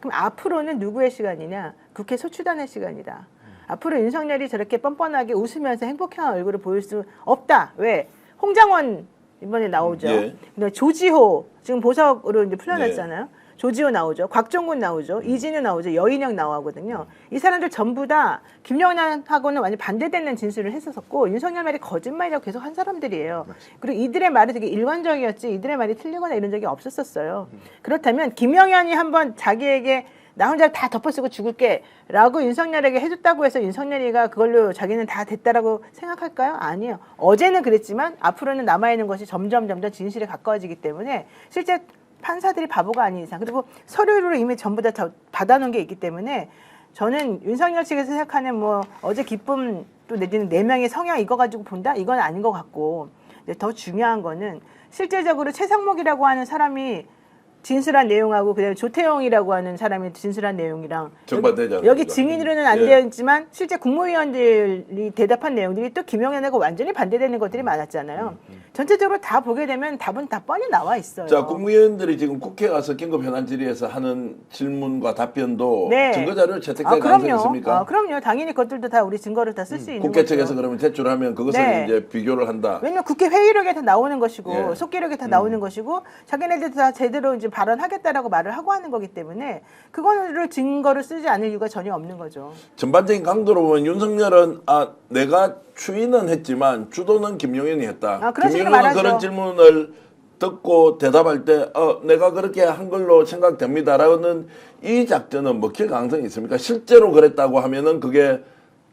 그럼 앞으로는 누구의 시간이냐? 국회 소추단의 시간이다. 앞으로 윤석열이 저렇게 뻔뻔하게 웃으면서 행복한 얼굴을 보일 수 없다. 왜? 홍장원 이번에 나오죠. 예. 조지호 지금 보석으로 이제 풀려났잖아요. 조지호 나오죠. 곽종군 나오죠. 이진우 나오죠. 여인영 나오거든요. 이 사람들 전부 다 김영란하고는 완전 반대되는 진술을 했었고 윤석열 말이 거짓말이라고 계속 한 사람들이에요. 그리고 이들의 말이 되게 일관적이었지 이들의 말이 틀리거나 이런 적이 없었어요. 그렇다면 김영란이 한번 자기에게 나 혼자 다 덮어쓰고 죽을게 라고 윤석열에게 해줬다고 해서 윤석열이가 그걸로 자기는 다 됐다라고 생각할까요? 아니에요. 어제는 그랬지만 앞으로는 남아있는 것이 점점 진실에 가까워지기 때문에 실제 판사들이 바보가 아닌 이상 그리고 서류로 이미 전부 다 받아놓은 게 있기 때문에 저는 윤석열 측에서 생각하는 뭐 어제 기쁨 또 내지는 4명의 성향 이거 가지고 본다? 이건 아닌 것 같고 더 중요한 거는 실제적으로 최상목이라고 하는 사람이 진술한 내용하고 그다음에 조태용이라고 하는 사람이 진술한 내용이랑 여기 증인으로는 안 되어 있지만 실제 국무위원들이 대답한 내용들이 또 김영란하고 완전히 반대되는 것들이 많았잖아요. 전체적으로 다 보게 되면 답은 다 뻔히 나와 있어요. 자, 국무위원들이 지금 국회 가서 긴급 현안 질의에서 하는 질문과 답변도 증거 자료를 채택될 가능성이 있습니까? 그럼요. 당연히 그것들도 다 우리 증거를 다 쓸 수 있는 거죠. 국회 측에서 그러면 제출하면 그것을 이제 비교를 한다. 왜냐면 국회 회의록에 다 나오는 것이고 속기록에 다 나오는 것이고 자기네들도 다 제대로 이제 발언하겠다라고 말을 하고 하는 거기 때문에 그거를 증거를 쓰지 않을 이유가 전혀 없는 거죠. 전반적인 강도로 보면 윤석열은 내가 추인은 했지만 주도는 김용현이 했다. 김용현은 그런 질문을 듣고 대답할 때 내가 그렇게 한 걸로 생각됩니다라는 이 작전은 먹힐 가능성이 있습니까? 실제로 그랬다고 하면은 그게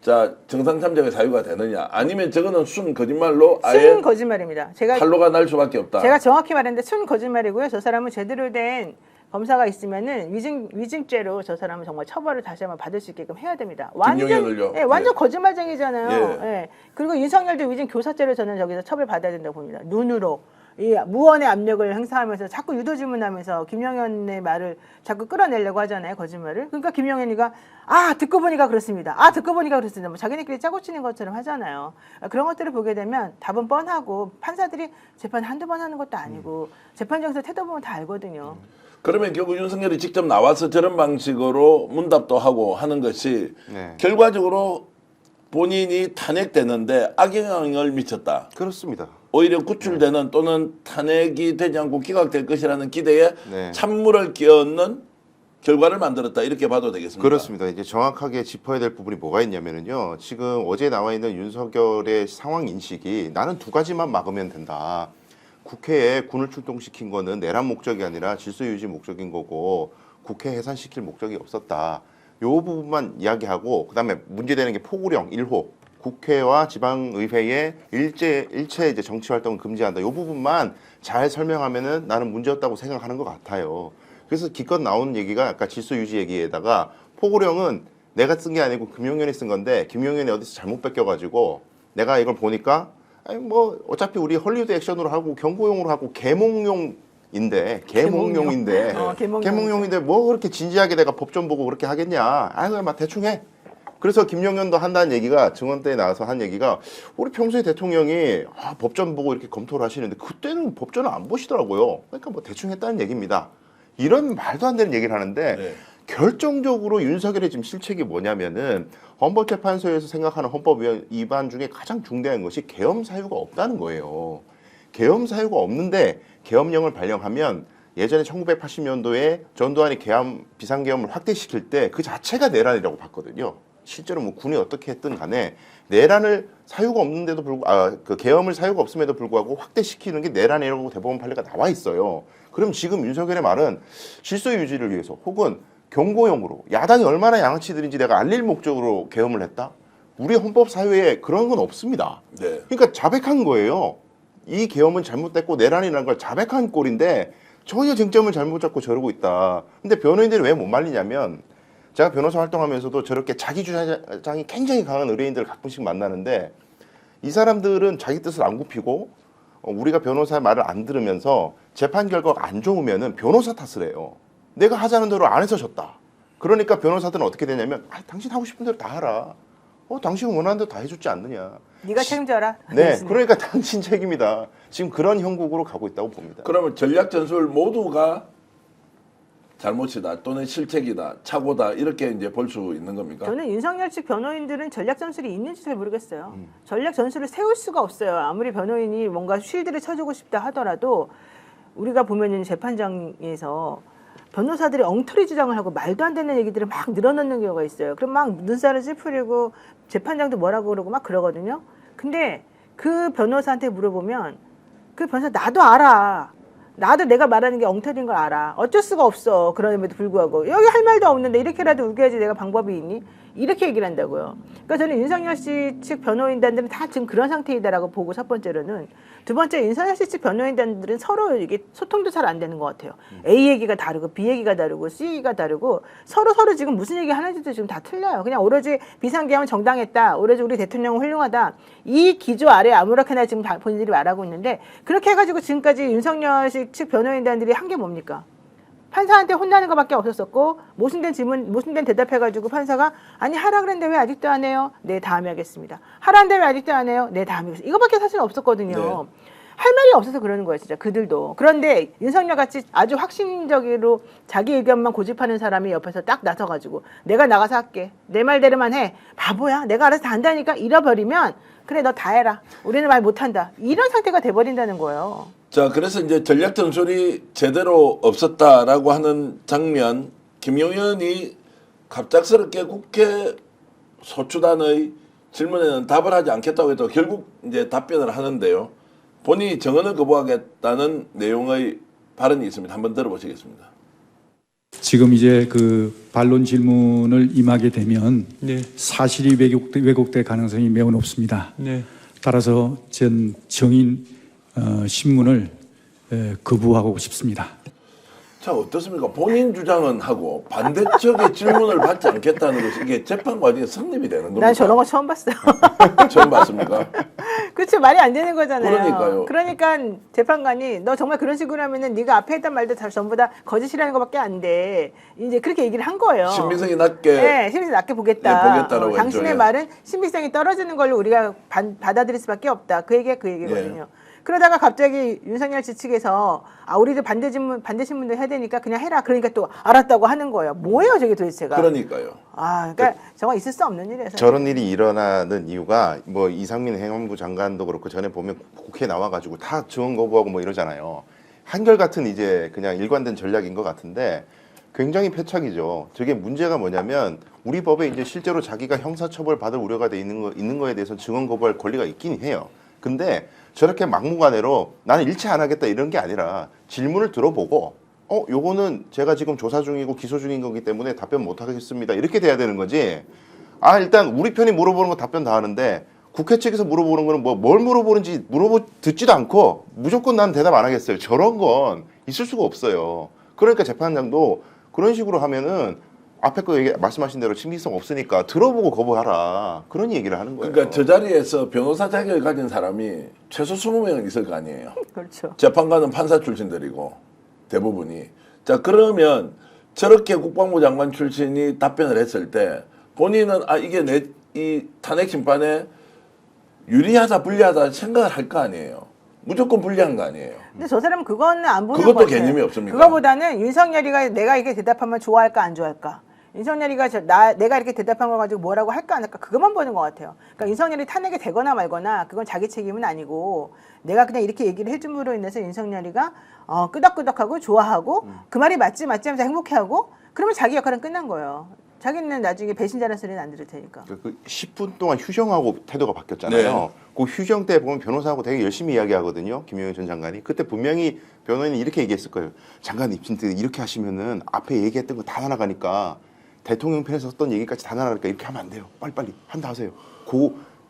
자 정상 참작의 사유가 되느냐? 아니면 저거는 순 거짓말로 아예 순 거짓말입니다. 제가 칼로가 날 수밖에 없다. 제가 정확히 말했는데 순 거짓말이고요. 저 사람은 제대로 된 검사가 있으면은 위증죄로 저 사람은 정말 처벌을 다시 한번 받을 수 있게끔 해야 됩니다. 완전 거짓말쟁이잖아요. 그리고 윤석열도 위증 교사죄로 저는 저기서 처벌 받아야 된다고 봅니다. 눈으로. 이 무언의 압력을 행사하면서 자꾸 유도질문하면서 김영현의 말을 자꾸 끌어내려고 하잖아요. 거짓말을. 그러니까 김영현이가 듣고 보니까 그렇습니다. 듣고 보니까 그렇습니다. 뭐 자기네끼리 짜고 치는 것처럼 하잖아요. 그런 것들을 보게 되면 답은 뻔하고 판사들이 재판 한두 번 하는 것도 아니고 재판정에서 태도 보면 다 알거든요. 그러면 결국 윤석열이 직접 나와서 저런 방식으로 문답도 하고 하는 것이 결과적으로 본인이 탄핵되는데 악영향을 미쳤다. 그렇습니다. 오히려 구출되는 또는 탄핵이 되지 않고 기각될 것이라는 기대에 찬물을 끼얹는 결과를 만들었다. 이렇게 봐도 되겠습니다. 그렇습니다. 이제 정확하게 짚어야 될 부분이 뭐가 있냐면요. 지금 어제 나와 있는 윤석열의 상황 인식이 나는 2가지만 막으면 된다. 국회에 군을 출동시킨 거는 내란 목적이 아니라 질서 유지 목적인 거고 국회 해산시킬 목적이 없었다. 요 부분만 이야기하고 그다음에 문제되는 게 포고령 1호. 국회와 지방의회에 일체 이제 정치 활동을 금지한다. 이 부분만 잘 설명하면은 나는 문제였다고 생각하는 것 같아요. 그래서 기껏 나오는 얘기가 아까 질서 유지 얘기에다가 포고령은 내가 쓴 게 아니고 김용현이 쓴 건데 김용현이 어디서 잘못 뺏겨가지고 내가 이걸 보니까 어차피 우리 헐리우드 액션으로 하고 경고용으로 하고 개몽용인데 개몽용인데 뭐 그렇게 진지하게 내가 법전 보고 그렇게 하겠냐? 그냥 막 대충 해. 그래서 김용현도 한다는 얘기가 증언대에 나와서 한 얘기가 우리 평소에 대통령이 법전 보고 이렇게 검토를 하시는데 그때는 법전을 안 보시더라고요. 그러니까 뭐 대충 했다는 얘기입니다. 이런 말도 안 되는 얘기를 하는데 결정적으로 윤석열의 지금 실책이 뭐냐면은 헌법재판소에서 생각하는 헌법 위반 중에 가장 중대한 것이 계엄 사유가 없다는 거예요. 계엄 사유가 없는데 계엄령을 발령하면 예전에 1980년도에 전두환이 비상계엄을 확대시킬 때 그 자체가 내란이라고 봤거든요. 실제로 뭐 군이 어떻게 했든 간에 내란을 사유가 없는데도 불구하고 그 계엄을 사유가 없음에도 불구하고 확대시키는 게 내란이라고 대법원 판례가 나와 있어요. 그럼 지금 윤석열의 말은 질서 유지를 위해서 혹은 경고용으로 야당이 얼마나 양아치들인지 내가 알릴 목적으로 계엄을 했다? 우리 헌법 사유에 그런 건 없습니다. 그러니까 자백한 거예요. 이 계엄은 잘못됐고 내란이라는 걸 자백한 꼴인데 전혀 쟁점을 잘못 잡고 저러고 있다. 근데 변호인들이 왜 못 말리냐면 제가 변호사 활동하면서도 저렇게 자기 주장이 굉장히 강한 의뢰인들을 가끔씩 만나는데 이 사람들은 자기 뜻을 안 굽히고 우리가 변호사의 말을 안 들으면서 재판 결과가 안 좋으면은 변호사 탓을 해요. 내가 하자는 대로 안 해서 졌다. 그러니까 변호사들은 어떻게 되냐면 당신 하고 싶은 대로 다 하라. 당신 원하는 대로 다 해줬지 않느냐. 네가 책임져라. 그러니까 당신 책임이다. 지금 그런 형국으로 가고 있다고 봅니다. 그러면 전략 전술 모두가 잘못이다 또는 실책이다 착오다 이렇게 이제 볼 수 있는 겁니까? 저는 윤석열 측 변호인들은 전략 전술이 있는지 잘 모르겠어요. 전략 전술을 세울 수가 없어요. 아무리 변호인이 뭔가 쉴드를 쳐주고 싶다 하더라도 우리가 보면은 재판장에서 변호사들이 엉터리 주장을 하고 말도 안 되는 얘기들을 막 늘어놓는 경우가 있어요. 그럼 막 눈살을 찌푸리고 재판장도 뭐라고 그러고 막 그러거든요. 근데 그 변호사한테 물어보면 그 변호사 나도 알아. 나도 내가 말하는 게 엉터리인 걸 알아. 어쩔 수가 없어. 그럼에도 불구하고 여기 할 말도 없는데 이렇게라도 우겨야지 내가 방법이 있니? 이렇게 얘기를 한다고요. 그러니까 저는 윤석열 씨 측 변호인단들은 다 지금 그런 상태이다라고 보고 첫 번째로는 두 번째 윤석열 씨 측 변호인단들은 서로 이게 소통도 잘 안 되는 것 같아요. A 얘기가 다르고 B 얘기가 다르고 C 얘기가 다르고 서로 지금 무슨 얘기 하는지도 지금 다 틀려요. 그냥 오로지 비상계엄은 정당했다. 오로지 우리 대통령은 훌륭하다. 이 기조 아래 아무렇게나 지금 다 본인들이 말하고 있는데 그렇게 해가지고 지금까지 윤석열 씨 측 변호인단들이 한 게 뭡니까? 판사한테 혼나는 것밖에 없었었고 모순된 질문, 모순된 대답해가지고 판사가 아니 하라 그랬는데 왜 아직도 안 해요? 네 다음에 하겠습니다. 하라는데 왜 아직도 안 해요? 네 다음에 하겠습니다. 이거밖에 사실 없었거든요. 네. 할 말이 없어서 그러는 거예요, 진짜 그들도. 그런데 윤석열 같이 아주 확신적으로 자기 의견만 고집하는 사람이 옆에서 딱 나서가지고 내가 나가서 할게. 내 말대로만 해. 바보야. 내가 알아서 다 한다니까 잃어버리면 그래 너 다 해라. 우리는 말 못한다. 이런 상태가 돼버린다는 거예요. 자, 그래서 이제 전략 전술이 제대로 없었다라고 하는 장면, 김용현이 갑작스럽게 국회 소추단의 질문에는 답을 하지 않겠다고 해도 결국 이제 답변을 하는데요. 본인이 정언을 거부하겠다는 내용의 발언이 있습니다. 한번 들어보시겠습니다. 지금 이제 그 반론 질문을 임하게 되면 네. 사실이 왜곡될 가능성이 매우 높습니다. 네. 따라서 전 정인 신문을 거부하고 싶습니다. 자, 어떻습니까? 본인 주장은 하고 반대쪽의 질문을 받지 않겠다는 것이 이게 재판 과정에 성립이 되는 겁니다. 난 저런 거 처음 봤어요. 처음 봤습니까? 그렇죠. 말이 안 되는 거잖아요. 그러니까요. 그러니까 재판관이 너 정말 그런 식으로 하면은 네가 앞에 했던 말도 다 전부 다 거짓이라는 것밖에 안 돼. 이제 그렇게 얘기를 한 거예요. 신빙성이 낮게. 네, 신빙성이 낮게 보겠다. 네, 보겠다라고 당신의 했죠. 예. 말은 신빙성이 떨어지는 걸로 우리가 받아들일 수밖에 없다. 그 얘기거든요. 그러다가 갑자기 윤석열 씨 측에서 우리도 반대 신문도 해야 되니까 그냥 해라. 그러니까 또 알았다고 하는 거예요. 뭐예요, 저게 도대체가? 그러니까요. 그러니까 정말 있을 수 없는 일이에요. 저런 일이 일어나는 이유가 뭐 이상민 행안부 장관도 그렇고 전에 보면 국회에 나와가지고 다 증언 거부하고 뭐 이러잖아요. 한결같은 이제 그냥 일관된 전략인 것 같은데 굉장히 패착이죠. 저게 문제가 뭐냐면 우리 법에 이제 실제로 자기가 형사처벌 받을 우려가 돼 있는 거에 대해서 증언 거부할 권리가 있긴 해요. 근데 저렇게 막무가내로 나는 일체 안 하겠다 이런 게 아니라 질문을 들어보고 요거는 제가 지금 조사 중이고 기소 중인 거기 때문에 답변 못 하겠습니다. 이렇게 돼야 되는 거지. 일단 우리 편이 물어보는 거 답변 다 하는데 국회 측에서 물어보는 거는 뭘 물어보는지 듣지도 않고 무조건 난 대답 안 하겠어요. 저런 건 있을 수가 없어요. 그러니까 재판장도 그런 식으로 하면은 앞에 거 말씀하신 대로 신빙성 없으니까 들어보고 거부하라. 그런 얘기를 하는 거예요. 그러니까 저 자리에서 변호사 자격을 가진 사람이 최소 20명은 있을 거 아니에요. 그렇죠. 재판관은 판사 출신들이고 대부분이. 자, 그러면 저렇게 국방부 장관 출신이 답변을 했을 때 본인은 이게 이 탄핵 심판에 유리하다 불리하다 생각을 할 거 아니에요. 무조건 불리한 거 아니에요. 근데 저 사람은 그거는 안 보는 그것도 것 같아요. 개념이 없습니까? 그거보다는 윤석열이가 내가 이렇게 대답하면 좋아할까 안 좋아할까. 윤석열이가 내가 이렇게 대답한 걸 가지고 뭐라고 할까 안 할까 그것만 보는 것 같아요. 그러니까 윤석열이 탄핵이 되거나 말거나 그건 자기 책임은 아니고 내가 그냥 이렇게 얘기를 해줌으로 인해서 윤석열이가 끄덕끄덕하고 좋아하고 그 말이 맞지 하면서 행복해하고 그러면 자기 역할은 끝난 거예요. 자기는 나중에 배신자라는 소리는 안 들을 테니까. 그 10분 동안 휴정하고 태도가 바뀌었잖아요. 네. 그 휴정 때 보면 변호사하고 되게 열심히 이야기하거든요. 김용현 전 장관이. 그때 분명히 변호인이 이렇게 얘기했을 거예요. 장관님 진짜 이렇게 하시면은 앞에 얘기했던 거 다 날아가니까 대통령 편에서 썼던 얘기까지 다 날아가니까 이렇게 하면 안 돼요. 빨리빨리 한다 하세요.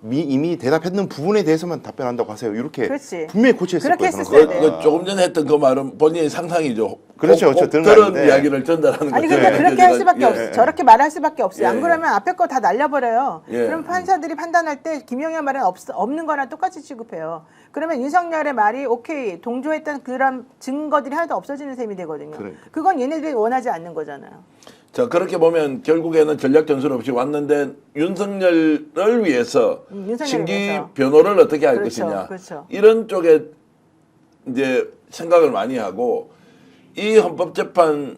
이미 대답했는 부분에 대해서만 답변한다고 하세요. 이렇게 그렇지. 분명히 고치했을 그렇게 거예요. 했었어야 돼요. 조금 전에 했던 그 말은 본인의 상상이죠. 그렇죠. 꼭 들은 그런 말인데. 이야기를 전달하는 아니 거죠. 그러니까 그렇게 할 수밖에 예. 없어. 저렇게 말할 수밖에 없어요. 예. 안 그러면 앞에 거 다 날려버려요. 예. 그럼 판사들이 판단할 때 김용현 말은 없는 거랑 똑같이 취급해요. 그러면 윤석열의 말이 오케이 동조했던 그런 증거들이 하나도 없어지는 셈이 되거든요. 그러니까. 그건 얘네들이 원하지 않는 거잖아요. 자, 그렇게 보면 결국에는 전략 전술 없이 왔는데 윤석열을 위해서 윤석열을 신기 위해서. 변호를 어떻게 할 그렇죠, 것이냐. 그렇죠. 이런 쪽에 이제 생각을 많이 하고 이 헌법재판소의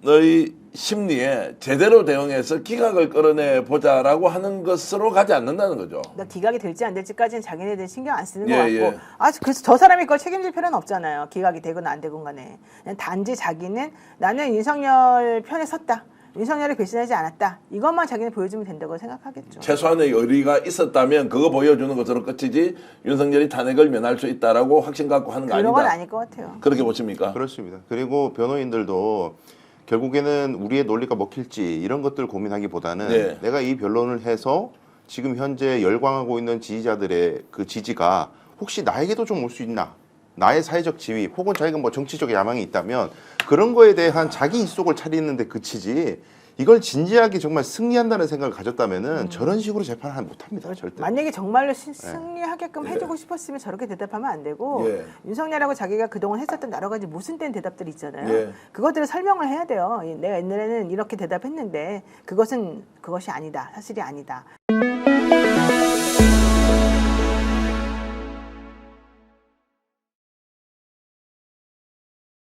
윤석열의 심리에 제대로 대응해서 기각을 끌어내 보자라고 하는 것으로 가지 않는다는 거죠. 나 기각이 될지 안 될지까지는 자기네들 신경 안 쓰는 예, 것 같고, 예. 그래서 저 사람이 그걸 책임질 필요는 없잖아요. 기각이 되건 안 되건 간에. 그냥 단지 자기는 나는 윤석열 편에 섰다. 윤석열을 배신하지 않았다. 이것만 자기는 보여주면 된다고 생각하겠죠. 최소한의 의리가 있었다면 그거 보여주는 것으로 끝이지 윤석열이 탄핵을 면할 수 있다라고 확신 갖고 하는 거 그런 아니다. 건 아닐 것 같아요. 그렇게 보십니까? 그렇습니다. 그리고 변호인들도 결국에는 우리의 논리가 먹힐지 이런 것들 고민하기보다는 네. 내가 이 변론을 해서 지금 현재 열광하고 있는 지지자들의 그 지지가 혹시 나에게도 좀 올 수 있나? 나의 사회적 지위 혹은 자기가 뭐 정치적 야망이 있다면 그런 거에 대한 자기 입속을 차리는데 그치지 이걸 진지하게 정말 승리한다는 생각을 가졌다면은 저런 식으로 재판을 못합니다. 절대. 만약에 정말로 승리하게끔 해주고 싶었으면 저렇게 대답하면 안 되고 예. 윤석열하고 자기가 그동안 했었던 여러 가지 모순된 대답들이 있잖아요. 예. 그것들을 설명을 해야 돼요. 내가 옛날에는 이렇게 대답했는데 그것이 아니다. 사실이 아니다.